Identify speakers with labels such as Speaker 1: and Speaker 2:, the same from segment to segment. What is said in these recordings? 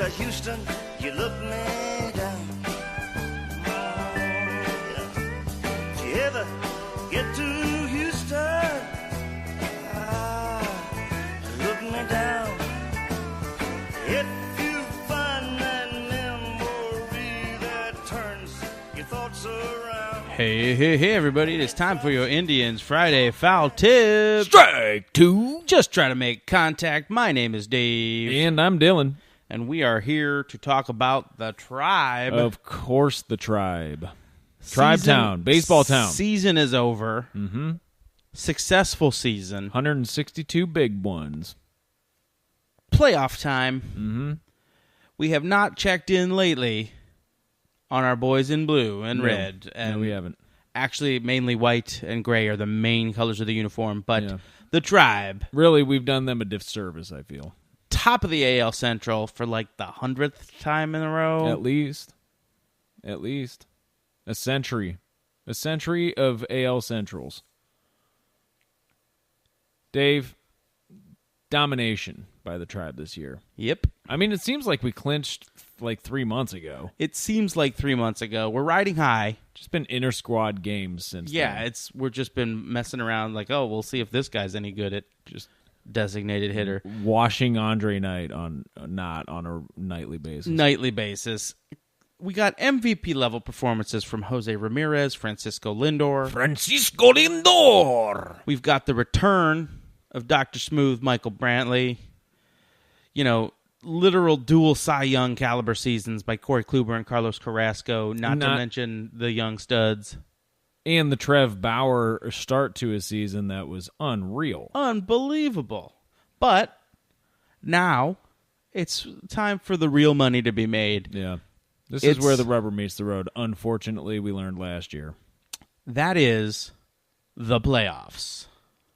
Speaker 1: to Houston, you look me down. Oh, yeah. If you ever get to Houston, look me down. If you find that memory that turns your thoughts around.
Speaker 2: Hey, everybody. It is time for your Indians Friday Foul Tip.
Speaker 3: Strike two.
Speaker 2: Just try to make contact. My name is Dave.
Speaker 3: And I'm Dylan.
Speaker 2: And we are here to talk about the Tribe.
Speaker 3: Of course, the Tribe. Tribe Town. Baseball town.
Speaker 2: Season is over.
Speaker 3: Mm-hmm.
Speaker 2: Successful season.
Speaker 3: 162 big ones.
Speaker 2: Playoff time.
Speaker 3: Mm-hmm.
Speaker 2: We have not checked in lately on our boys in blue and
Speaker 3: No.
Speaker 2: red. And
Speaker 3: No, we haven't.
Speaker 2: Actually, mainly white and gray are the main colors of the uniform. But
Speaker 3: Yeah.
Speaker 2: the Tribe,
Speaker 3: Really, we've done them a disservice, I feel.
Speaker 2: top of the AL Central for like the 100th time in a row.
Speaker 3: At least. A century. A century of AL Centrals. Dave, domination by the Tribe this year.
Speaker 2: Yep.
Speaker 3: I mean, it seems like we clinched like 3 months ago.
Speaker 2: It seems like 3 months ago. We're riding high.
Speaker 3: Just been inter-squad games since
Speaker 2: Yeah,
Speaker 3: then.
Speaker 2: we're just been messing around like, oh, we'll see if this guy's any good at just designated hitter.
Speaker 3: Washing Andre Knight not on a nightly basis.
Speaker 2: Nightly basis. We got MVP level performances from Jose Ramirez, Francisco Lindor.
Speaker 3: Francisco Lindor!
Speaker 2: We've got the return of Dr. Smooth, Michael Brantley. You know, literal dual Cy Young caliber seasons by Corey Kluber and Carlos Carrasco, not to mention the young studs.
Speaker 3: And the Trev Bauer start to a season that was unreal.
Speaker 2: Unbelievable. But now it's time for the real money to be made.
Speaker 3: Yeah. This is where the rubber meets the road. Unfortunately, we learned last year.
Speaker 2: That is the playoffs.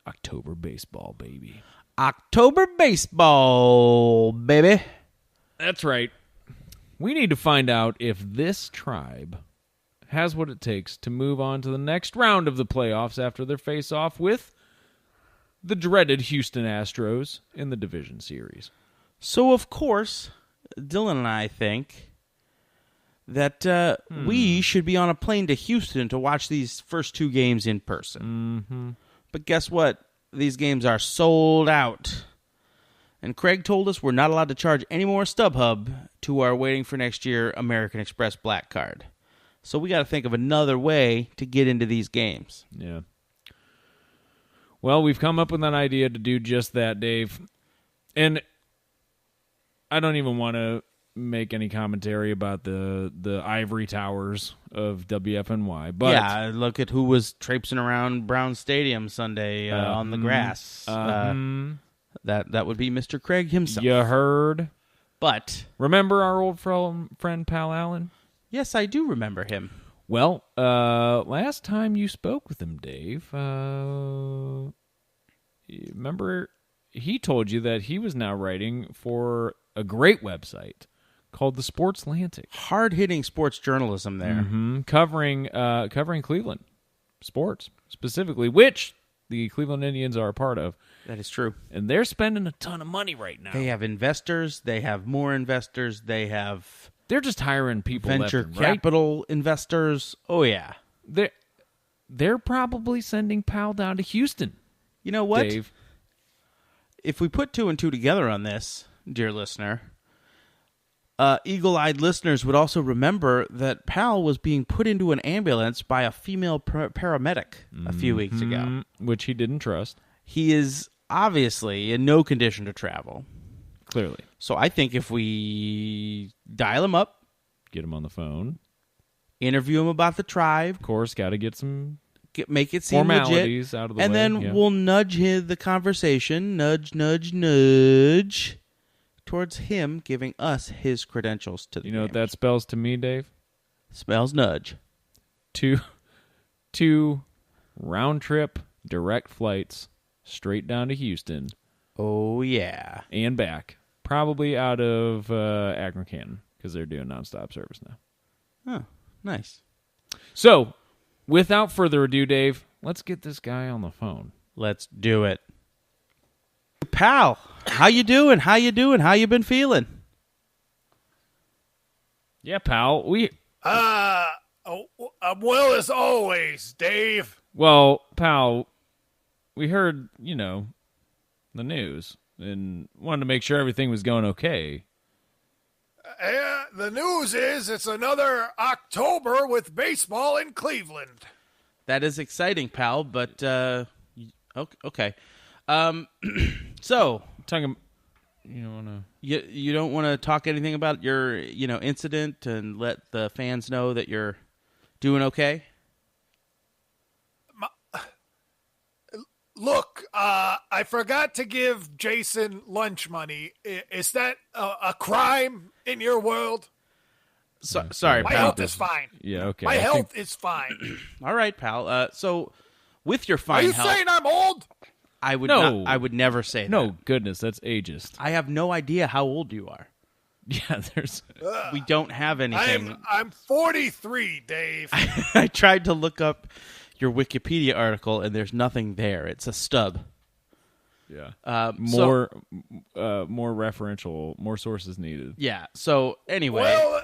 Speaker 3: October baseball, baby.
Speaker 2: October baseball, baby.
Speaker 3: That's right. We need to find out if this Tribe has what it takes to move on to the next round of the playoffs after their face-off with the dreaded Houston Astros in the division series.
Speaker 2: So, of course, Dylan and I think that we should be on a plane to Houston to watch these first two games in person.
Speaker 3: Mm-hmm.
Speaker 2: But guess what? These games are sold out. And Craig told us we're not allowed to charge any more StubHub to our waiting for next year American Express Black Card. So we got to think of another way to get into these games.
Speaker 3: Yeah. Well, we've come up with an idea to do just that, Dave. And I don't even want to make any commentary about the ivory towers of WFNY. But
Speaker 2: yeah, look at who was traipsing around Brown Stadium Sunday on the grass. That would be Mr. Craig himself.
Speaker 3: You heard?
Speaker 2: But
Speaker 3: Remember our old friend Pal Allen?
Speaker 2: yes, I do remember him.
Speaker 3: Well, last time you spoke with him, Dave, remember he told you that he was now writing for a great website called the Sportslantic.
Speaker 2: Hard-hitting sports journalism there.
Speaker 3: Mm-hmm. Covering Cleveland sports specifically, which the Cleveland Indians are a part of.
Speaker 2: That is true.
Speaker 3: And they're spending a ton of money right now.
Speaker 2: They have investors. They have more investors. They have
Speaker 3: They're just hiring people
Speaker 2: venture
Speaker 3: left and right.
Speaker 2: capital investors. Oh, yeah.
Speaker 3: They're probably sending Pal down to Houston.
Speaker 2: You know what?
Speaker 3: Dave.
Speaker 2: If we put two and two together on this, dear listener, eagle-eyed listeners would also remember that Pal was being put into an ambulance by a female paramedic a few weeks ago.
Speaker 3: Which he didn't trust.
Speaker 2: He is obviously in no condition to travel.
Speaker 3: Clearly.
Speaker 2: So I think if we dial him up,
Speaker 3: Get him on the phone.
Speaker 2: interview him about the Tribe,
Speaker 3: Of course, got to get some
Speaker 2: make it seem
Speaker 3: formalities
Speaker 2: legit,
Speaker 3: out of the
Speaker 2: and
Speaker 3: way.
Speaker 2: then
Speaker 3: yeah.
Speaker 2: we'll nudge the conversation, nudge, towards him giving us his credentials to the
Speaker 3: You know what
Speaker 2: game.
Speaker 3: that spells to me, Dave?
Speaker 2: Smells nudge.
Speaker 3: Two round-trip direct flights straight down to Houston
Speaker 2: Oh, yeah.
Speaker 3: and back. Probably out of Akron, Canton, because they're doing nonstop service now.
Speaker 2: Oh, nice.
Speaker 3: So, without further ado, Dave, let's get this guy on the phone.
Speaker 2: Let's do it. Pal, how you doing? How you been feeling?
Speaker 3: Yeah, pal.
Speaker 4: I'm well as always, Dave.
Speaker 3: Well, pal, we heard, the news and wanted to make sure everything was going okay.
Speaker 4: The news is it's another October with baseball in Cleveland.
Speaker 2: That is exciting, pal, but okay. So,
Speaker 3: Talking, you don't want to...
Speaker 2: you don't want to talk anything about your, incident and let the fans know that you're doing okay?
Speaker 4: Look, I forgot to give Jason lunch money. Is that a crime in your world?
Speaker 2: Sorry,
Speaker 4: My
Speaker 2: pal.
Speaker 4: health is fine.
Speaker 3: Yeah, okay.
Speaker 4: My health is fine.
Speaker 2: All right, pal. So, with your
Speaker 4: Are
Speaker 2: fine
Speaker 4: you
Speaker 2: health,
Speaker 4: saying I'm old?
Speaker 2: I would
Speaker 3: No.
Speaker 2: not, I would never say that.
Speaker 3: No, goodness, that's ageist.
Speaker 2: I have no idea how old you are.
Speaker 3: Yeah, there's...
Speaker 2: We don't have anything.
Speaker 4: I'm 43, Dave.
Speaker 2: I tried to look up your Wikipedia article, and there's nothing there. It's a stub.
Speaker 3: Yeah.
Speaker 2: So-
Speaker 3: More referential, more sources needed.
Speaker 2: Yeah. So anyway,
Speaker 4: Well,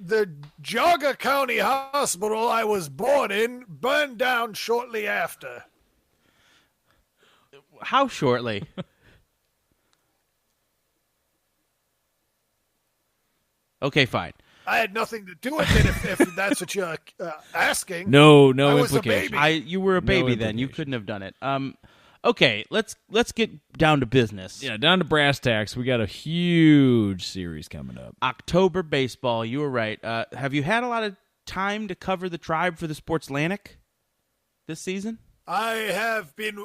Speaker 4: the Geauga County Hospital I was born in burned down shortly after.
Speaker 2: how shortly? Okay, fine.
Speaker 4: I had nothing to do with it if that's what you're asking.
Speaker 3: No
Speaker 4: I was a
Speaker 3: implication.
Speaker 4: baby.
Speaker 2: You were a baby then. You
Speaker 3: implication.
Speaker 2: couldn't have done it. Okay, let's get down to business.
Speaker 3: Yeah, down to brass tacks. We got a huge series coming up.
Speaker 2: October baseball. You were right. Have you had a lot of time to cover the Tribe for the Sportslantic this season?
Speaker 4: I have been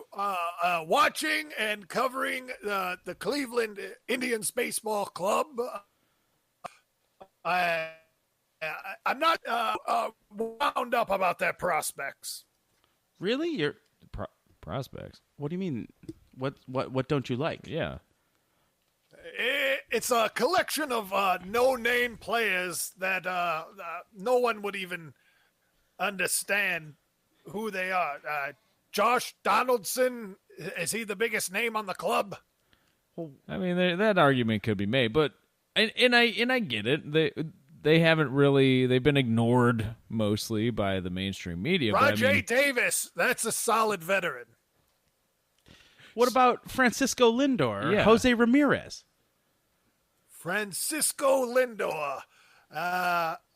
Speaker 4: watching and covering the Cleveland Indians Baseball Club. I'm not wound up about their prospects.
Speaker 2: Really? You're.
Speaker 3: Prospects.
Speaker 2: What do you mean? What don't you like?
Speaker 3: Yeah.
Speaker 4: It's a collection of no-name players that no one would even understand who they are. Josh Donaldson, is he the biggest name on the club?
Speaker 3: I mean, that argument could be made, but and I get it. They haven't really. They've been ignored mostly by the mainstream media.
Speaker 4: Rajay
Speaker 3: but I mean,
Speaker 4: Davis, that's a solid veteran.
Speaker 2: What about Francisco Lindor or
Speaker 3: Yeah.
Speaker 2: Jose Ramirez?
Speaker 4: Francisco Lindor,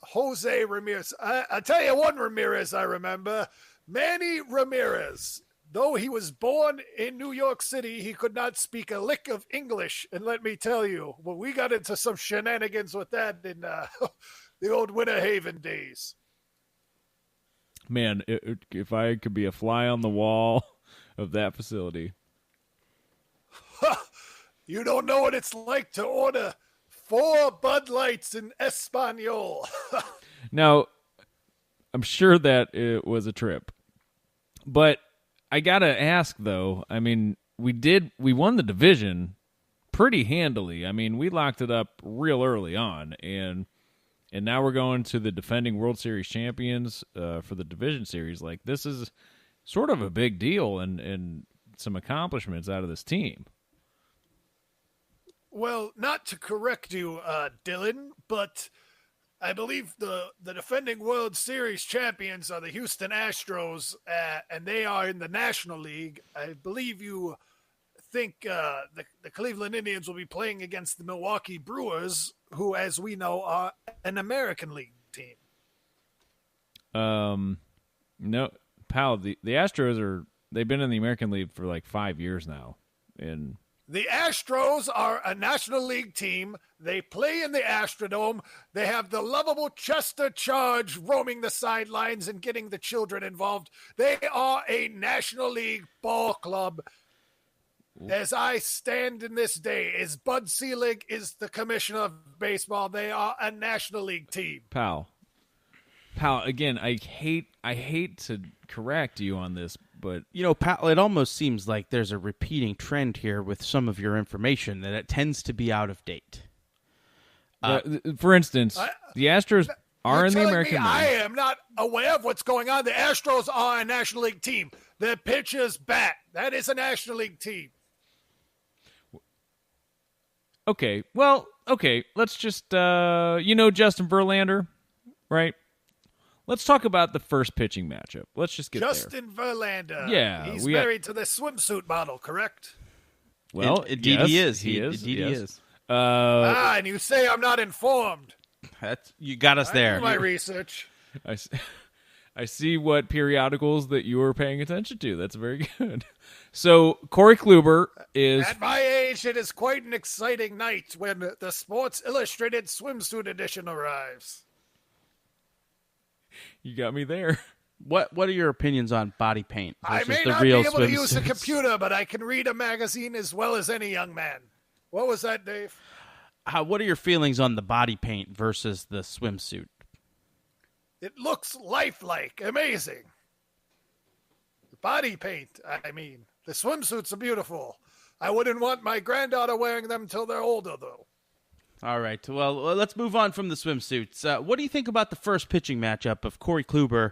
Speaker 4: Jose Ramirez. I tell you one Ramirez I remember, Manny Ramirez. Though he was born in New York City, he could not speak a lick of English. And let me tell you, well, we got into some shenanigans with that in the old Winter Haven days.
Speaker 3: man, if I could be a fly on the wall of that facility.
Speaker 4: You don't know what it's like to order 4 Bud Lights in Espanol.
Speaker 3: Now, I'm sure that it was a trip, but I gotta ask though. I mean, we won the division pretty handily. I mean, we locked it up real early on, and now we're going to the defending World Series champions for the division series. Like, this is sort of a big deal, and some accomplishments out of this team.
Speaker 4: Well, not to correct you, Dylan, but I believe the defending World Series champions are the Houston Astros, and they are in the National League. I believe you think the Cleveland Indians will be playing against the Milwaukee Brewers, who, as we know, are an American League team.
Speaker 3: No, pal, the Astros they've been in the American League for like 5 years now, and
Speaker 4: The Astros are a National League team. They play in the Astrodome. They have the lovable Chester Charge roaming the sidelines and getting the children involved. They are a National League ball club. As I stand in this day, as Bud Selig is the commissioner of baseball, they are a National League team.
Speaker 3: pal, again, I hate to correct you on this, but
Speaker 2: Pal, it almost seems like there's a repeating trend here with some of your information, that it tends to be out of date.
Speaker 3: for instance, the Astros are
Speaker 4: You're
Speaker 3: in the
Speaker 4: telling
Speaker 3: American
Speaker 4: me
Speaker 3: League.
Speaker 4: I am not aware of what's going on. The Astros are a National League team. Their pitchers bat. That is a National League team.
Speaker 3: Okay. Well, okay. Let's just, Justin Verlander, right? Let's talk about the first pitching matchup. Let's just get
Speaker 4: Justin Verlander.
Speaker 3: Yeah,
Speaker 4: He's
Speaker 3: we got-
Speaker 4: married to the swimsuit model, correct?
Speaker 3: Well,
Speaker 2: Indeed
Speaker 3: yes,
Speaker 2: he is.
Speaker 3: He is.
Speaker 2: Indeed
Speaker 3: yes.
Speaker 2: he is.
Speaker 4: And you say I'm not informed.
Speaker 2: You got us
Speaker 4: I
Speaker 2: there.
Speaker 4: do my research.
Speaker 3: I see what periodicals that you are paying attention to. That's very good. So Corey Kluber is
Speaker 4: At my age, it is quite an exciting night when the Sports Illustrated swimsuit edition arrives.
Speaker 3: You got me there.
Speaker 2: What are your opinions on body paint
Speaker 4: I
Speaker 2: versus
Speaker 4: may
Speaker 2: the
Speaker 4: not be
Speaker 2: real
Speaker 4: able to use a
Speaker 2: swimsuits?
Speaker 4: computer, but I can read a magazine as well as any young man. What was that, Dave?
Speaker 2: What are your feelings on the body paint versus the swimsuit?
Speaker 4: It looks lifelike, amazing. Body paint, I mean. The swimsuits are beautiful. I wouldn't want my granddaughter wearing them till they're older, though.
Speaker 2: All right. Well, let's move on from the swimsuits. What do you think about the first pitching matchup of Corey Kluber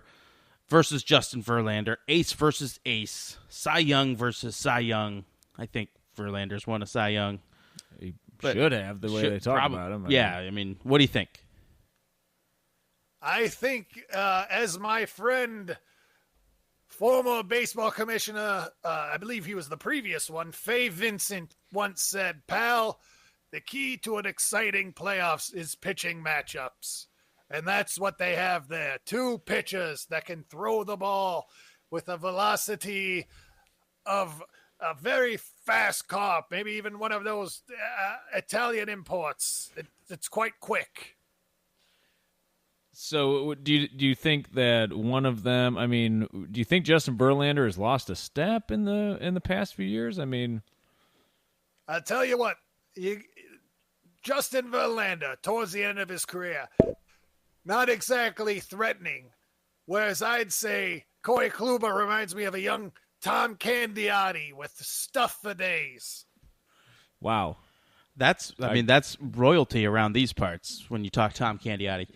Speaker 2: versus Justin Verlander? Ace versus ace. Cy Young versus Cy Young. I think Verlander's won a Cy Young.
Speaker 3: He
Speaker 2: But
Speaker 3: should have the way they talk about him.
Speaker 2: I mean, what do you think?
Speaker 4: I think, as my friend, former baseball commissioner, I believe he was the previous one, Fay Vincent, once said, pal, the key to an exciting playoffs is pitching matchups. And that's what they have there. Two pitchers that can throw the ball with a velocity of a very fast car, maybe even one of those Italian imports. It's quite quick.
Speaker 3: So do you think that one of them? I mean, do you think Justin Verlander has lost a step in the past few years? I mean,
Speaker 4: I'll tell you what, Justin Verlander, towards the end of his career, not exactly threatening. Whereas I'd say Corey Kluber reminds me of a young Tom Candiotti with stuff for days.
Speaker 3: wow.
Speaker 2: That's royalty around these parts when you talk Tom Candiotti.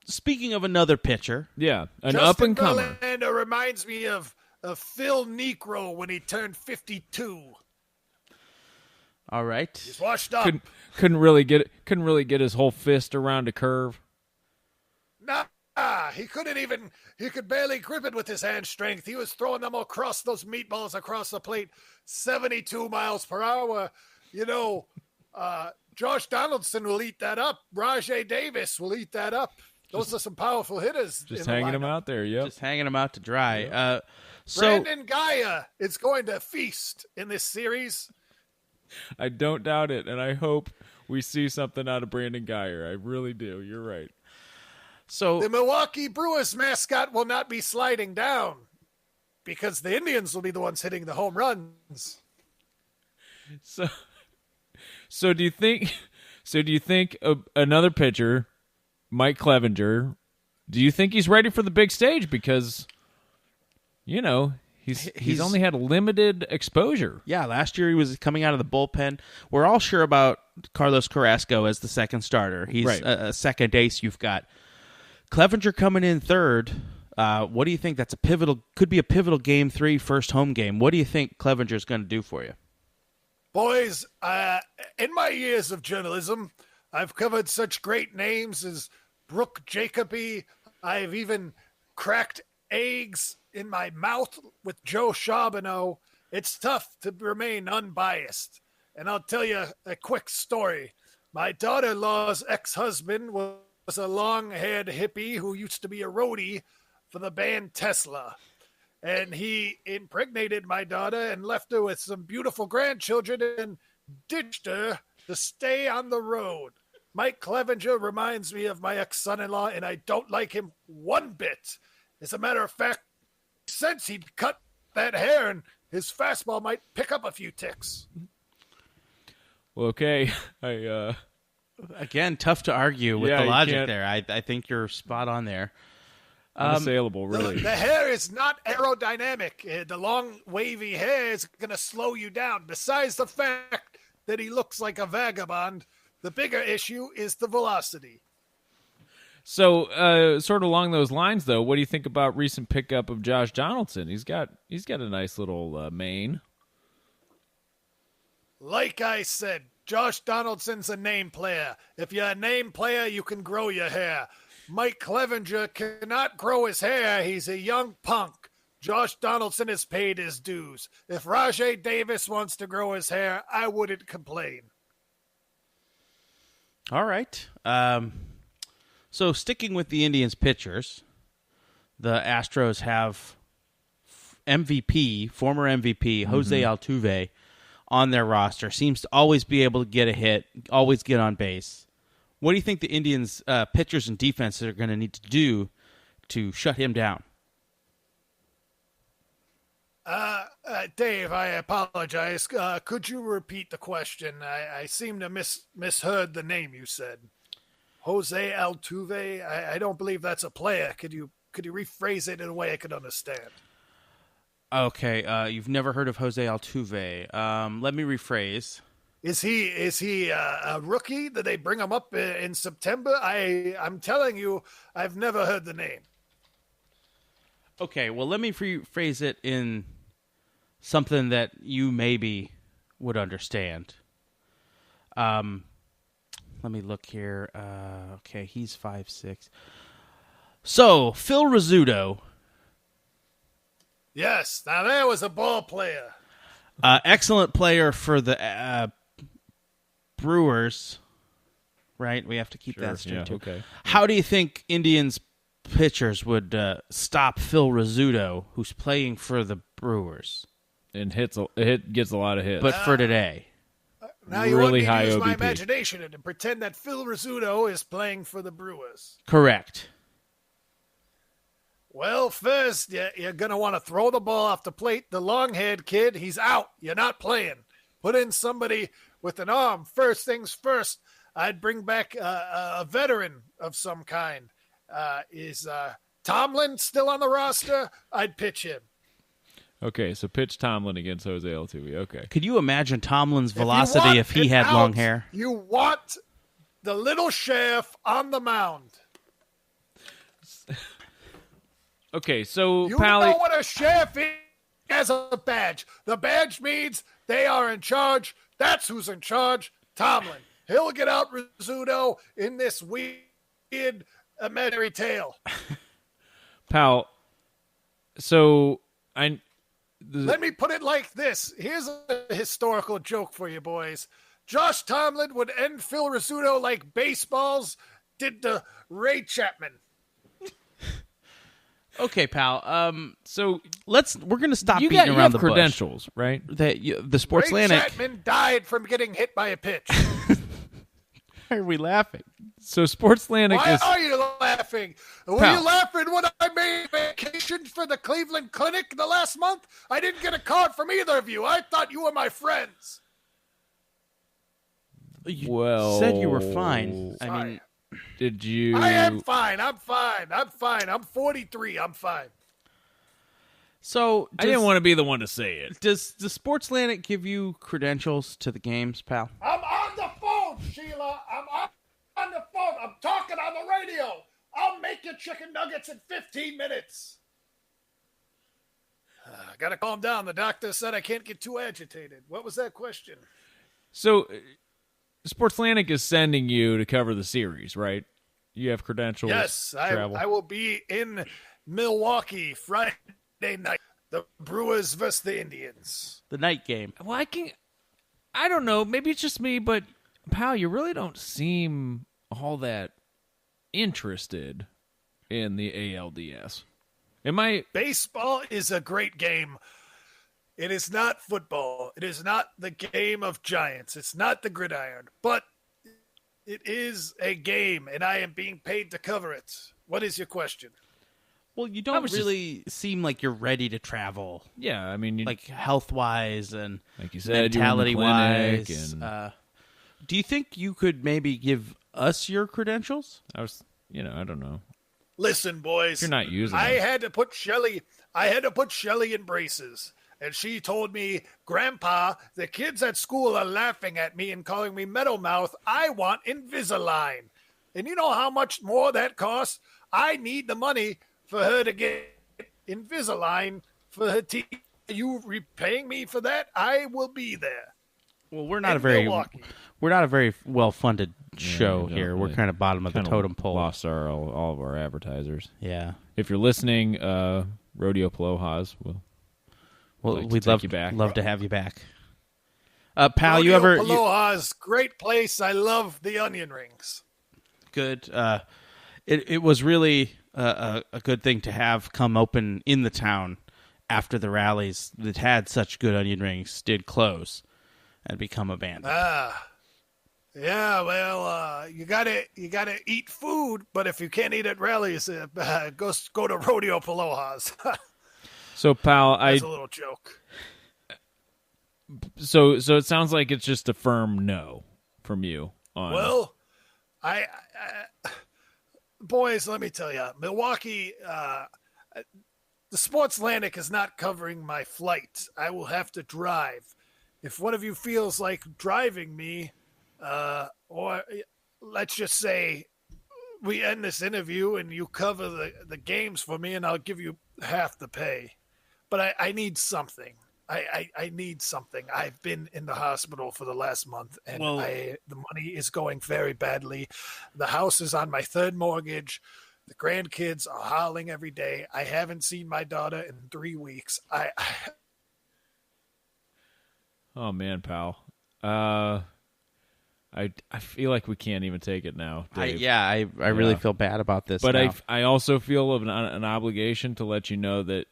Speaker 2: Speaking of another pitcher,
Speaker 3: Yeah, an
Speaker 4: Justin
Speaker 3: up and comer.
Speaker 4: Verlander reminds me of Phil Niekro when he turned 52.
Speaker 2: all right.
Speaker 4: He's washed up.
Speaker 3: Couldn't really get his whole fist around a curve.
Speaker 4: Nah, he could barely grip it with his hand strength. He was throwing them across those meatballs across the plate, 72 miles per hour. You know, Josh Donaldson will eat that up. Rajay Davis will eat that up. Those are some powerful hitters.
Speaker 3: Just
Speaker 4: in the
Speaker 3: hanging him
Speaker 4: lineup.
Speaker 3: out there. Yep.
Speaker 2: Just hanging him out to dry. So
Speaker 4: Brandon Gaia is going to feast in this series.
Speaker 3: I don't doubt it, and I hope we see something out of Brandon Geyer. I really do. You're right.
Speaker 4: The Milwaukee Brewers mascot will not be sliding down because the Indians will be the ones hitting the home runs.
Speaker 3: So do you think? Another pitcher, Mike Clevenger? Do you think he's ready for the big stage? Because, he's only had a limited exposure.
Speaker 2: Yeah, last year he was coming out of the bullpen. We're all sure about Carlos Carrasco as the second starter. He's
Speaker 3: Right.
Speaker 2: a second ace. You've got Clevenger coming in third. What do you think? Could be a pivotal game 3, first home game. What do you think Clevenger's going to do for you?
Speaker 4: Boys, in my years of journalism, I've covered such great names as Brooke Jacoby. I've even cracked eggs in my mouth with Joe Charbonneau. It's tough to remain unbiased. And I'll tell you a quick story. My daughter-in-law's ex-husband was a long-haired hippie who used to be a roadie for the band Tesla. And he impregnated my daughter and left her with some beautiful grandchildren and ditched her to stay on the road. Mike Clevenger reminds me of my ex-son-in-law, and I don't like him one bit. As a matter of fact, since he'd cut that hair and his fastball might pick up a few ticks.
Speaker 3: Well, okay.
Speaker 2: Again, tough to argue with
Speaker 3: Yeah,
Speaker 2: the
Speaker 3: you
Speaker 2: logic
Speaker 3: can't-
Speaker 2: there. I think you're spot on there.
Speaker 3: Unassailable, really.
Speaker 4: The hair is not aerodynamic. The long, wavy hair is going to slow you down. Besides the fact that he looks like a vagabond, the bigger issue is the velocity.
Speaker 3: So, sort of along those lines, though, what do you think about recent pickup of Josh Donaldson? He's got a nice little mane.
Speaker 4: Like I said, Josh Donaldson's a name player. If you're a name player, you can grow your hair. Mike Clevenger cannot grow his hair. He's a young punk. Josh Donaldson has paid his dues. If Rajay Davis wants to grow his hair, I wouldn't complain.
Speaker 2: All right. So sticking with the Indians pitchers, the Astros have former MVP, Jose Altuve, on their roster. Seems to always be able to get a hit, always get on base. What do you think the Indians' pitchers and defense are going to need to do to shut him down?
Speaker 4: Dave, I apologize. Could you repeat the question? I seem to misheard the name you said. Jose Altuve? I don't believe that's a player. Could you rephrase it in a way I could understand?
Speaker 2: Okay, you've never heard of Jose Altuve. Let me rephrase.
Speaker 4: Is he a rookie? Did they bring him up in September? I'm telling you, I've never heard the name.
Speaker 2: Okay, well, let me rephrase it in something that you maybe would understand. Let me look here. Okay, he's 5'6". So, Phil Rizzuto.
Speaker 4: Yes, now there was a ball player.
Speaker 2: Excellent player for the Brewers. Right? We have to keep that straight, too.
Speaker 3: Okay.
Speaker 2: How do you think Indians pitchers would stop Phil Rizzuto, who's playing for the Brewers?
Speaker 3: And gets a lot of hits.
Speaker 2: But for today.
Speaker 4: Now you
Speaker 3: really
Speaker 4: want me to
Speaker 3: high
Speaker 4: use my
Speaker 3: OBP.
Speaker 4: imagination and pretend that Phil Rizzuto is playing for the Brewers.
Speaker 2: Correct.
Speaker 4: Well, first, you're going to want to throw the ball off the plate. The long-haired kid, he's out. You're not playing. Put in somebody with an arm. First things first, I'd bring back a veteran of some kind. Is Tomlin still on the roster? I'd pitch him.
Speaker 3: Okay, so pitch Tomlin against Jose Altuve. Okay.
Speaker 2: Could you imagine Tomlin's velocity if he had long hair?
Speaker 4: You want the little sheriff on the mound.
Speaker 3: Okay, so
Speaker 4: You
Speaker 3: Pally,
Speaker 4: know what a sheriff is as a badge. The badge means they are in charge. That's who's in charge. Tomlin. He'll get out Rizzuto in this weird imaginary tale.
Speaker 3: Pal. So
Speaker 4: Let me put it like this. Here's a historical joke for you boys. Josh Tomlin would end Phil Rizzuto like baseballs did to Ray Chapman.
Speaker 2: Okay, pal.
Speaker 3: so
Speaker 2: We're going to stop
Speaker 3: you
Speaker 2: beating
Speaker 3: got
Speaker 2: around the
Speaker 3: credentials, right?
Speaker 2: bush. The Sports
Speaker 4: Ray
Speaker 2: Atlantic.
Speaker 4: Chapman died from getting hit by a pitch.
Speaker 2: Why are we laughing?
Speaker 3: So Sports Atlantic
Speaker 4: Why
Speaker 3: is
Speaker 4: are you laughing? Were
Speaker 2: Pal.
Speaker 4: you laughing when I made vacation for the Cleveland Clinic the last month? I didn't get a card from either of you. I thought you were my friends.
Speaker 2: You said you were fine. I
Speaker 4: Sorry.
Speaker 2: mean,
Speaker 3: did you
Speaker 4: I am fine. I'm fine. I'm 43. I'm fine.
Speaker 2: so
Speaker 3: I didn't want to be the one to say it.
Speaker 2: Does the Sports Atlantic give you credentials to the games, pal?
Speaker 4: I'm on the phone, Sheila. I'm on the phone. I'm talking on the radio. I'll make you chicken nuggets in 15 minutes. I gotta calm down. The doctor said I can't get too agitated. What was that question?
Speaker 3: So Sports Atlantic is sending you to cover the series, right? You have credentials.
Speaker 4: Yes,
Speaker 3: travel.
Speaker 4: I will be in Milwaukee Friday night. The Brewers versus the Indians.
Speaker 2: The night game.
Speaker 3: Well, I don't know. Maybe it's just me, but pal, you really don't seem all that interested in the ALDS. Am I?
Speaker 4: Baseball is a great game. It is not football. It is not the game of giants. It's not the gridiron. But it is a game, and I am being paid to cover it. What is your question?
Speaker 2: Well, you don't really seem like you're ready to travel,
Speaker 3: Yeah, I mean,
Speaker 2: like health-wise and
Speaker 3: like you said,
Speaker 2: mentality-wise.
Speaker 3: you were in the clinic,
Speaker 2: Do you think you could maybe give us your credentials?
Speaker 3: I was, I don't know.
Speaker 4: Listen, boys.
Speaker 3: If you're not using
Speaker 4: I
Speaker 3: them.
Speaker 4: had to put Shelly in braces. And she told me, Grandpa, the kids at school are laughing at me and calling me Meadow Mouth. I want Invisalign. And you know how much more that costs? I need the money for her to get Invisalign for her teeth. Are you repaying me for that? I will be there.
Speaker 2: Well, we're not
Speaker 4: in
Speaker 2: a very
Speaker 4: Milwaukee.
Speaker 2: well-funded show
Speaker 3: we
Speaker 2: here.
Speaker 3: don't
Speaker 2: We're
Speaker 3: really-
Speaker 2: kind of bottom of the
Speaker 3: Kinda
Speaker 2: totem pole.
Speaker 3: Lost all of our advertisers.
Speaker 2: Yeah.
Speaker 3: If you're listening, Rodeo Palojas,
Speaker 2: Well,
Speaker 3: like to
Speaker 2: we'd
Speaker 3: take
Speaker 2: love
Speaker 3: you back.
Speaker 2: love to have you back. Pal,
Speaker 4: Rodeo
Speaker 2: you ever
Speaker 4: Aloha's great place. I love the onion rings.
Speaker 2: good? It was really a good thing to have come open in the town after the rallies that had such good onion rings did close and become abandoned.
Speaker 4: Yeah, well, you gotta eat food, but if you can't eat at rallies, go to Rodeo Aloha's.
Speaker 3: So, pal,
Speaker 4: That's a little joke.
Speaker 3: so it sounds like it's just a firm no from you.
Speaker 4: Well, I boys, let me tell you, Milwaukee, the Sports Atlantic is not covering my flight. I will have to drive. If one of you feels like driving me, or let's just say we end this interview and you cover the games for me, and I'll give you half the pay. But I need something. I need something. I've been in the hospital for the last month, and the money is going very badly. The house is on my third mortgage. The grandkids are howling every day. I haven't seen my daughter in 3 weeks.
Speaker 3: Oh man, pal. I feel like we can't even take it now, Dave.
Speaker 2: I really feel bad about this.
Speaker 3: But
Speaker 2: now.
Speaker 3: I also feel an obligation to let you know that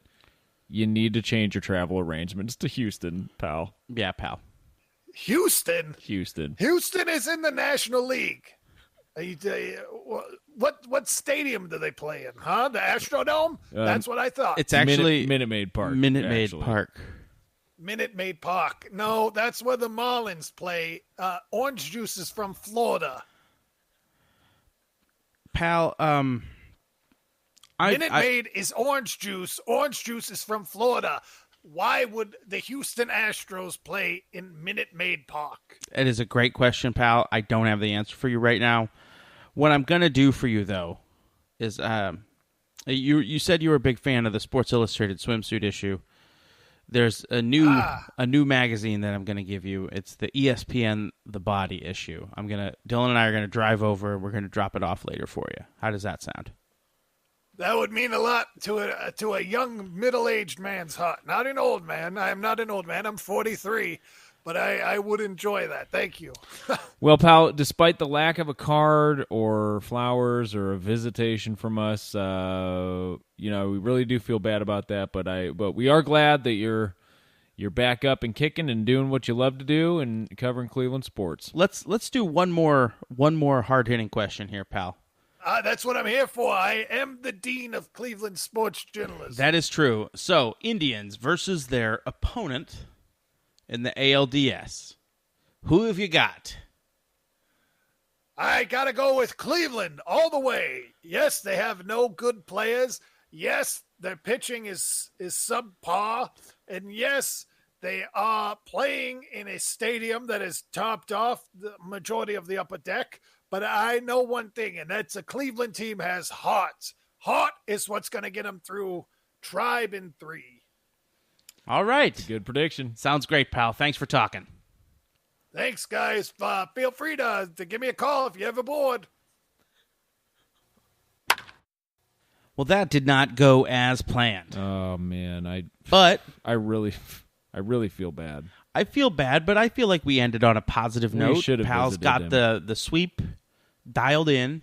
Speaker 3: you need to change your travel arrangements to Houston, pal.
Speaker 2: Yeah, pal.
Speaker 4: Houston is in the National League. What stadium do they play in? Huh? The Astrodome? That's what I thought.
Speaker 2: It's actually
Speaker 3: Minute Maid Park.
Speaker 2: Minute Maid
Speaker 3: actually.
Speaker 2: Park.
Speaker 4: Minute Maid Park. No, that's where the Marlins play. Orange Juice is from Florida.
Speaker 2: Pal,
Speaker 4: Minute Maid is Orange Juice. Orange Juice is from Florida. Why would the Houston Astros play in Minute Maid Park?
Speaker 2: It is a great question, pal. I don't have the answer for you right now. What I'm going to do for you, though, is you said you were a big fan of the Sports Illustrated swimsuit issue. There's a new magazine that I'm going to give you. It's the ESPN The Body issue. Dylan and I are going to drive over, and we're going to drop it off later for you. How does that sound?
Speaker 4: That would mean a lot to a young middle-aged man's heart. Not an old man. I am not an old man. I'm 43, but I would enjoy that. Thank you.
Speaker 3: Well, pal, despite the lack of a card or flowers or a visitation from us, we really do feel bad about that. But we are glad that you're back up and kicking and doing what you love to do and covering Cleveland sports.
Speaker 2: Let's do one more hard-hitting question here, pal.
Speaker 4: That's what I'm here for. I am the dean of Cleveland sports journalism.
Speaker 2: That is true. So, Indians versus their opponent in the ALDS. Who have you got?
Speaker 4: I got to go with Cleveland all the way. Yes, they have no good players. Yes, their pitching is subpar. And yes, they are playing in a stadium that is topped off the majority of the upper deck. But I know one thing, and that's a Cleveland team has heart. Heart is what's going to get them through Tribe in 3.
Speaker 2: All right.
Speaker 3: Good prediction.
Speaker 2: Sounds great, pal. Thanks for talking.
Speaker 4: Thanks, guys. Feel free to give me a call if you're ever bored.
Speaker 2: Well, that did not go as planned.
Speaker 3: Oh man,
Speaker 2: But
Speaker 3: I really feel bad.
Speaker 2: I feel bad, but I feel like we ended on a positive
Speaker 3: We
Speaker 2: note.
Speaker 3: should have
Speaker 2: Pal's
Speaker 3: visited
Speaker 2: got the sweep dialed in.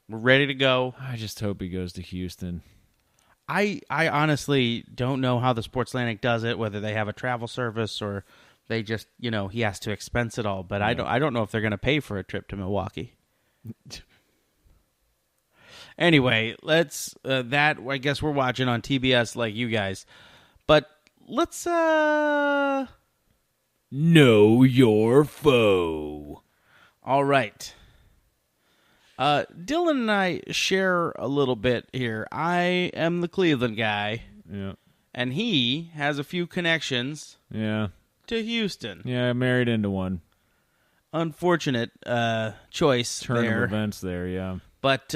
Speaker 2: We're ready to go.
Speaker 3: I just hope he goes to Houston.
Speaker 2: I honestly don't know how the Sports Atlantic does it, whether they have a travel service or they just, he has to expense it all. But I don't know if they're going to pay for a trip to Milwaukee. Anyway, let's that I guess we're watching on TBS like you guys. But let's know your foe. All right. Dylan and I share a little bit here. I am the Cleveland guy.
Speaker 3: Yeah.
Speaker 2: And he has a few connections
Speaker 3: Yeah.
Speaker 2: to Houston.
Speaker 3: Yeah, I married into one.
Speaker 2: Unfortunate choice
Speaker 3: Turn
Speaker 2: there.
Speaker 3: of events there, yeah.
Speaker 2: But,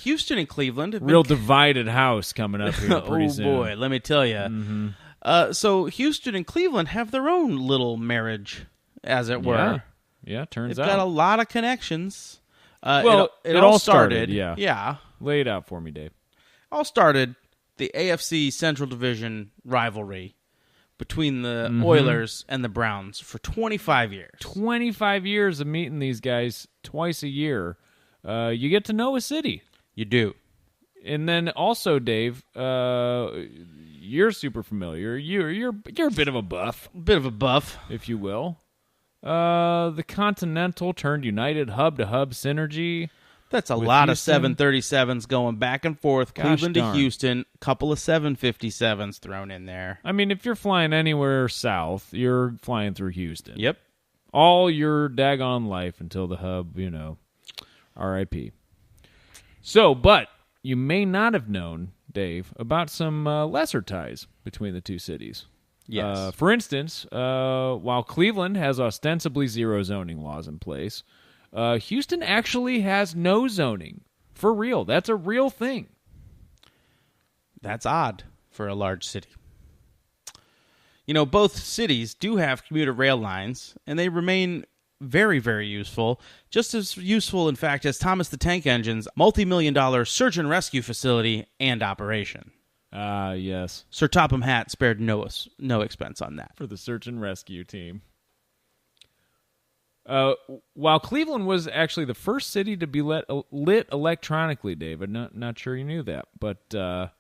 Speaker 2: Houston and Cleveland have
Speaker 3: Real
Speaker 2: been...
Speaker 3: divided house coming up here pretty
Speaker 2: oh,
Speaker 3: soon.
Speaker 2: boy, let me tell you.
Speaker 3: Mm-hmm.
Speaker 2: So Houston and Cleveland have their own little marriage as it were.
Speaker 3: Yeah, turns
Speaker 2: They've
Speaker 3: out.
Speaker 2: got a lot of connections.
Speaker 3: Well,
Speaker 2: it
Speaker 3: all started, yeah.
Speaker 2: Yeah.
Speaker 3: Lay it out for me, Dave.
Speaker 2: All started the AFC Central Division rivalry between the Oilers and the Browns for 25 years.
Speaker 3: 25 years of meeting these guys twice a year. You get to know a city.
Speaker 2: You do.
Speaker 3: And then also, Dave, you're super familiar. You're a bit of a buff,
Speaker 2: Bit of a buff.
Speaker 3: if you will. The Continental turned United hub-to-hub synergy.
Speaker 2: That's a
Speaker 3: With
Speaker 2: lot
Speaker 3: Houston.
Speaker 2: of 737s going back and forth.
Speaker 3: Gosh
Speaker 2: Cleveland to
Speaker 3: darn.
Speaker 2: Houston. A couple of 757s thrown in there.
Speaker 3: I mean, if you're flying anywhere south, you're flying through Houston.
Speaker 2: Yep.
Speaker 3: All your daggone life until the hub, R.I.P. So, but you may not have known, Dave, about some lesser ties between the two cities.
Speaker 2: Yes.
Speaker 3: For instance, while Cleveland has ostensibly zero zoning laws in place, Houston actually has no zoning. For real. That's a real thing.
Speaker 2: That's odd for a large city. Both cities do have commuter rail lines, and they remain very, very useful. Just as useful, in fact, as Thomas the Tank Engine's multi-million-dollar search and rescue facility and operation.
Speaker 3: Yes.
Speaker 2: Sir Topham Hatt spared no expense on that.
Speaker 3: For the search and rescue team. While Cleveland was actually the first city to be lit electronically, David, not sure you knew that, but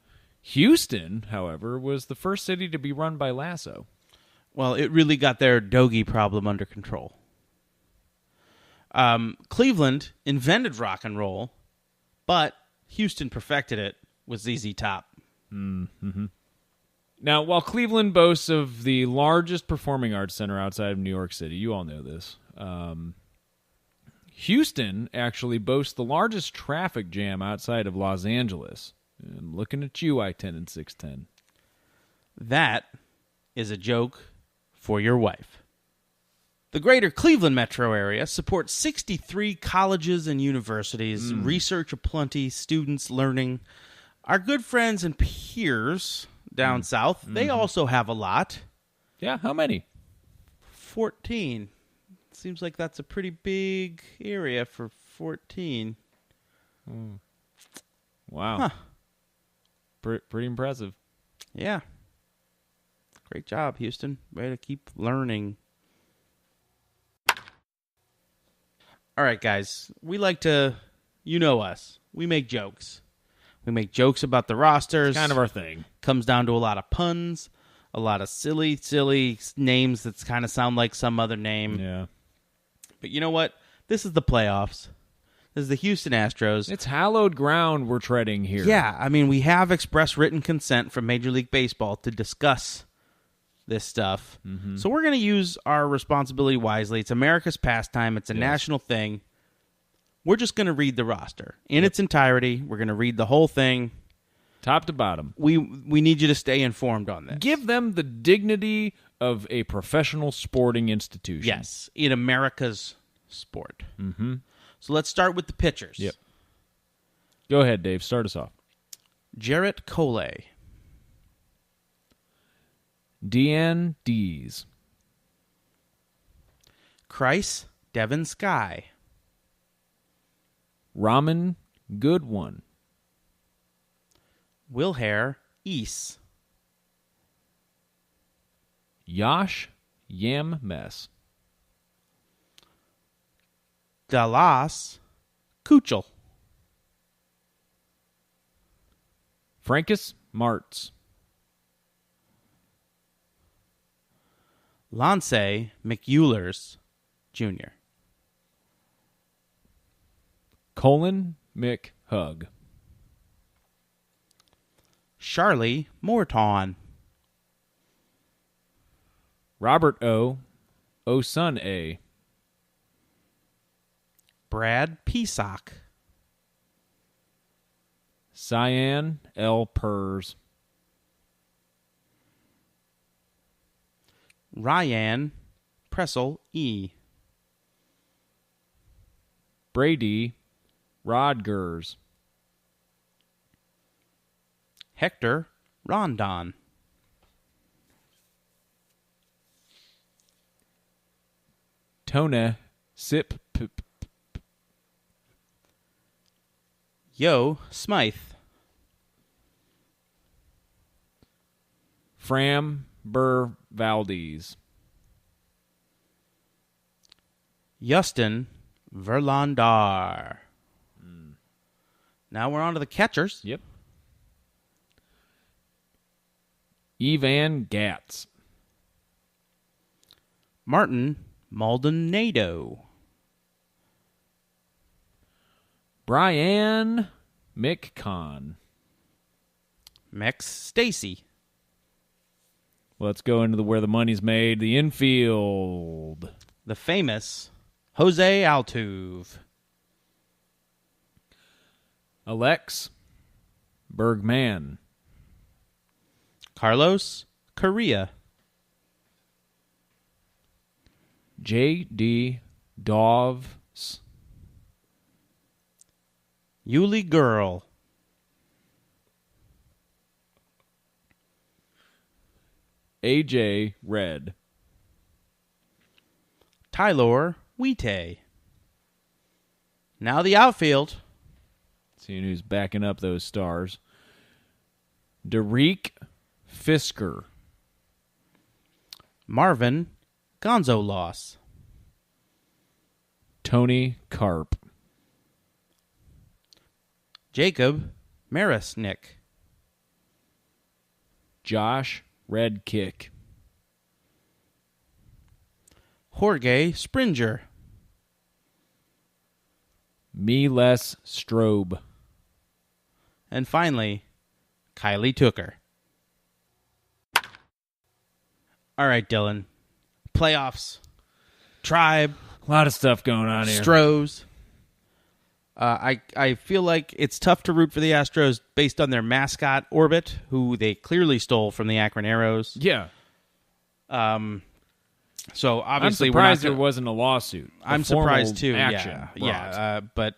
Speaker 3: Houston, however, was the first city to be run by Lasso.
Speaker 2: Well, it really got their doggy problem under control. Cleveland invented rock and roll, but Houston perfected it with ZZ Top.
Speaker 3: Now, while Cleveland boasts of the largest performing arts center outside of New York City, you all know this, Houston actually boasts the largest traffic jam outside of Los Angeles. I'm looking at you, I-10 and 610.
Speaker 2: That is a joke for your wife. The greater Cleveland metro area supports 63 colleges and universities, research aplenty, students learning. Our good friends and peers down south, they also have a lot.
Speaker 3: Yeah, how many?
Speaker 2: 14. Seems like that's a pretty big area for 14.
Speaker 3: Wow.
Speaker 2: Huh.
Speaker 3: Pretty impressive.
Speaker 2: Yeah. Great job, Houston. Way to keep learning. All right, guys. We like to, us. We make jokes. We make jokes about the rosters.
Speaker 3: It's kind of our thing.
Speaker 2: Comes down to a lot of puns, a lot of silly names that kind of sound like some other name.
Speaker 3: Yeah.
Speaker 2: But you know what? This is the playoffs. This is the Houston Astros.
Speaker 3: It's hallowed ground we're treading here.
Speaker 2: Yeah, I mean, we have express written consent from Major League Baseball to discuss this stuff. So we're going to use our responsibility wisely. It's America's pastime. It's a national thing. We're just going to read the roster in its entirety. We're going to read the whole thing.
Speaker 3: Top to bottom.
Speaker 2: We need you to stay informed on this.
Speaker 3: Give them the dignity of a professional sporting institution.
Speaker 2: Yes, in America's sport. So let's start with the pitchers.
Speaker 3: Yep. Go ahead, Dave. Start us off.
Speaker 2: Jarrett Cole.
Speaker 3: Deanne Dees.
Speaker 2: Christ Devin Sky.
Speaker 3: Ramen Goodwin.
Speaker 2: Wilher East.
Speaker 3: Yash Yam Mess.
Speaker 2: Dallas Kuchel.
Speaker 3: Francis Martz.
Speaker 2: Lance McEulers Jr.
Speaker 3: Colin McHug.
Speaker 2: Charlie Morton.
Speaker 3: Robert O. Son A.
Speaker 2: Brad Peacock.
Speaker 3: Cyan L. Pers.
Speaker 2: Ryan Pressel E.
Speaker 3: Brady Rodgers.
Speaker 2: Hector Rondon.
Speaker 3: Tone Sip.
Speaker 2: Yo Smythe.
Speaker 3: Fram Burr Valdez.
Speaker 2: Justin Verlander. Now we're on to the catchers.
Speaker 3: Yep. Evan Gatz.
Speaker 2: Martin Maldonado.
Speaker 3: Brian McCon.
Speaker 2: Mex Stacy.
Speaker 3: Let's go into where the money's made. The infield.
Speaker 2: The famous Jose Altuve.
Speaker 3: Alex Bergman.
Speaker 2: Carlos Correa.
Speaker 3: J.D. Doves.
Speaker 2: Yuli Girl.
Speaker 3: A.J. Red.
Speaker 2: Tylor Wheaté. Now the outfield.
Speaker 3: Seeing who's backing up those stars. Derek Fisker.
Speaker 2: Marvin Gonzalez.
Speaker 3: Tony Carp.
Speaker 2: Jacob Marisnick.
Speaker 3: Josh Redkick.
Speaker 2: Jorge Springer.
Speaker 3: Miles Strobe.
Speaker 2: And finally, Kylie Tooker. All right, Dylan. Playoffs. Tribe.
Speaker 3: A lot of stuff going on here.
Speaker 2: Stros. I feel like it's tough to root for the Astros based on their mascot, Orbit, who they clearly stole from the Akron Arrows.
Speaker 3: Yeah.
Speaker 2: So obviously
Speaker 3: I'm surprised there wasn't a lawsuit.
Speaker 2: I'm surprised too.
Speaker 3: Action
Speaker 2: Yeah. But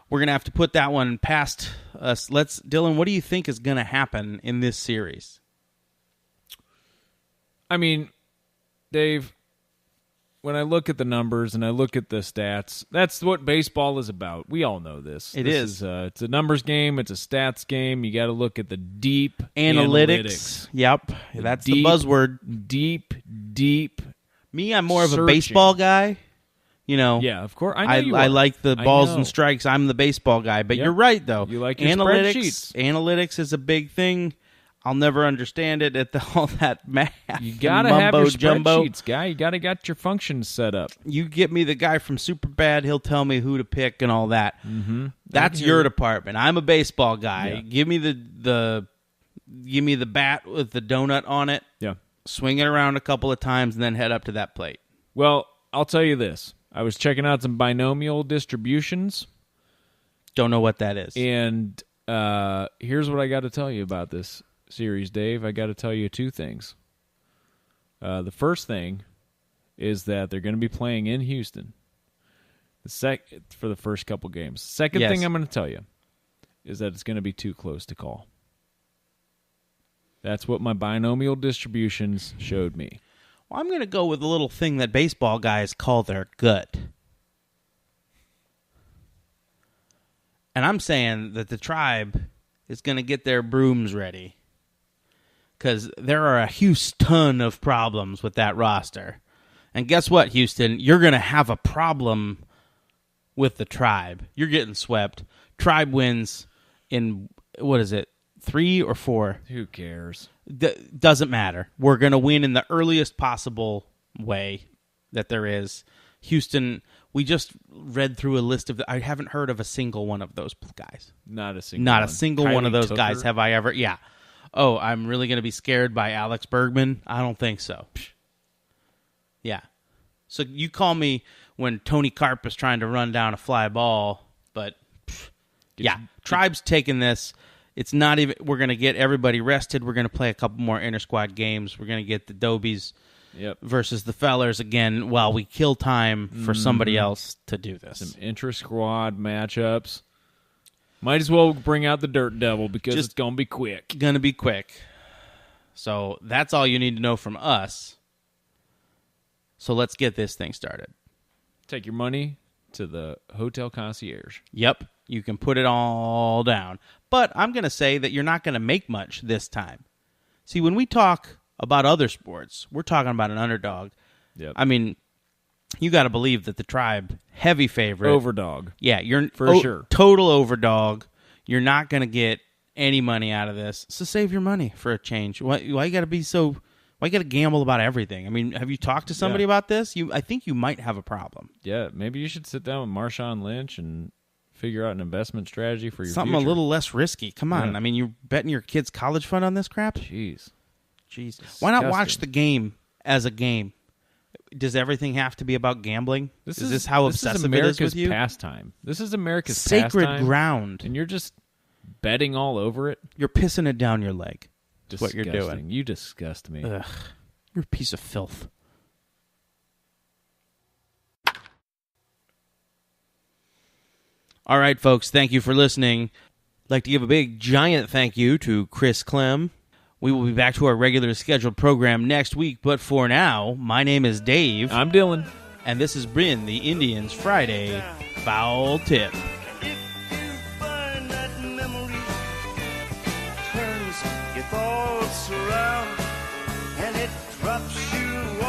Speaker 2: we're gonna have to put that one past us. Dylan, what do you think is gonna happen in this series?
Speaker 3: I mean, Dave, when I look at the numbers and I look at the stats, that's what baseball is about. We all know this.
Speaker 2: It's Yep, that's the buzzword.
Speaker 3: Deep.
Speaker 2: Me, I'm more of a
Speaker 3: Searching.
Speaker 2: baseball guy. You know,
Speaker 3: Yeah, of course. I know you
Speaker 2: I
Speaker 3: are.
Speaker 2: like the balls
Speaker 3: know.
Speaker 2: and strikes. I'm the baseball guy. But
Speaker 3: Yep.
Speaker 2: you're right, though.
Speaker 3: You like your
Speaker 2: analytics.
Speaker 3: spreadsheets.
Speaker 2: Analytics is a big thing. I'll never understand it at all that math.
Speaker 3: You got to
Speaker 2: and
Speaker 3: have your
Speaker 2: mumbo-jumbo.
Speaker 3: spreadsheets, guy. You got to got your functions set up.
Speaker 2: You get me the guy from Superbad, he'll tell me who to pick and all that. Mm-hmm. That's your department. I'm a baseball guy.
Speaker 3: Yeah.
Speaker 2: Give me give me the bat with the donut on it.
Speaker 3: Yeah.
Speaker 2: Swing it around a couple of times and then head up to that plate.
Speaker 3: Well, I'll tell you this. I was checking out some binomial distributions,
Speaker 2: Don't know what that is.
Speaker 3: and here's what I got to tell you about this series, Dave. I got to tell you two things. The first thing is that they're going to be playing in Houston for the first couple games. Second
Speaker 2: Yes.
Speaker 3: thing I'm going to tell you is that it's going to be too close to call. That's what my binomial distributions showed me.
Speaker 2: Well, I'm going to go with a little thing that baseball guys call their gut. And I'm saying that the Tribe is going to get their brooms ready. Because there are a huge ton of problems with that roster. And guess what, Houston? You're going to have a problem with the Tribe. You're getting swept. Tribe wins in, 3 or 4?
Speaker 3: Who cares?
Speaker 2: Doesn't matter. We're going to win in the earliest possible way that there is. Houston, we just read through a list of I haven't heard of a single one of those guys.
Speaker 3: Not a single
Speaker 2: Not
Speaker 3: one.
Speaker 2: a single
Speaker 3: Kylie
Speaker 2: one of those
Speaker 3: Tooker?
Speaker 2: guys have I ever. Yeah. Oh, I'm really going to be scared by Alex Bergman? I don't think so. Yeah. So you call me when Tony Carp is trying to run down a fly ball, but yeah, Tribe's taking this. It's not even. We're going to get everybody rested. We're going to play a couple more inter-squad games. We're going to get the Dobies versus the Fellers again while we kill time for somebody else to do this.
Speaker 3: Some intra-squad matchups. Might as well bring out the Dirt Devil because it's going to be quick.
Speaker 2: Going to be quick. So that's all you need to know from us. So let's get this thing started.
Speaker 3: Take your money to the hotel concierge.
Speaker 2: Yep, you can put it all down. But I'm going to say that you're not going to make much this time. See, when we talk about other sports, we're talking about an underdog.
Speaker 3: Yep.
Speaker 2: I mean, you got to believe that the Tribe, heavy favorite.
Speaker 3: Overdog.
Speaker 2: Yeah, you're
Speaker 3: For sure.
Speaker 2: Total overdog. You're not going to get any money out of this. So save your money for a change. Why you got to be so... Why you got to gamble about everything? I mean, have you talked to somebody about this? I think you might have a problem.
Speaker 3: Yeah, maybe you should sit down with Marshawn Lynch and figure out an investment strategy for your
Speaker 2: Something
Speaker 3: future.
Speaker 2: a little less risky. Come on.
Speaker 3: Yeah.
Speaker 2: I mean, you're betting your kid's college fund on this crap?
Speaker 3: Jeez.
Speaker 2: Why not watch
Speaker 3: Disgusting.
Speaker 2: the game as a game? Does everything have to be about gambling? Is this how obsessive
Speaker 3: America's
Speaker 2: it is with you?
Speaker 3: pastime. This is America's
Speaker 2: Sacred
Speaker 3: pastime,
Speaker 2: ground.
Speaker 3: and you're just betting all over it.
Speaker 2: You're pissing it down your leg. That's what
Speaker 3: Disgusting.
Speaker 2: you're doing.
Speaker 3: You disgust me.
Speaker 2: Ugh. You're a piece of filth. All right, folks. Thank you for listening. I'd like to give a big, giant thank you to Chris Clem. We will be back to our regular scheduled program next week, but for now, my name is Dave,
Speaker 3: I'm Dylan.
Speaker 2: and this has been the Indians Friday Foul Tip.
Speaker 1: If you find that memory turns your thoughts around and it drops you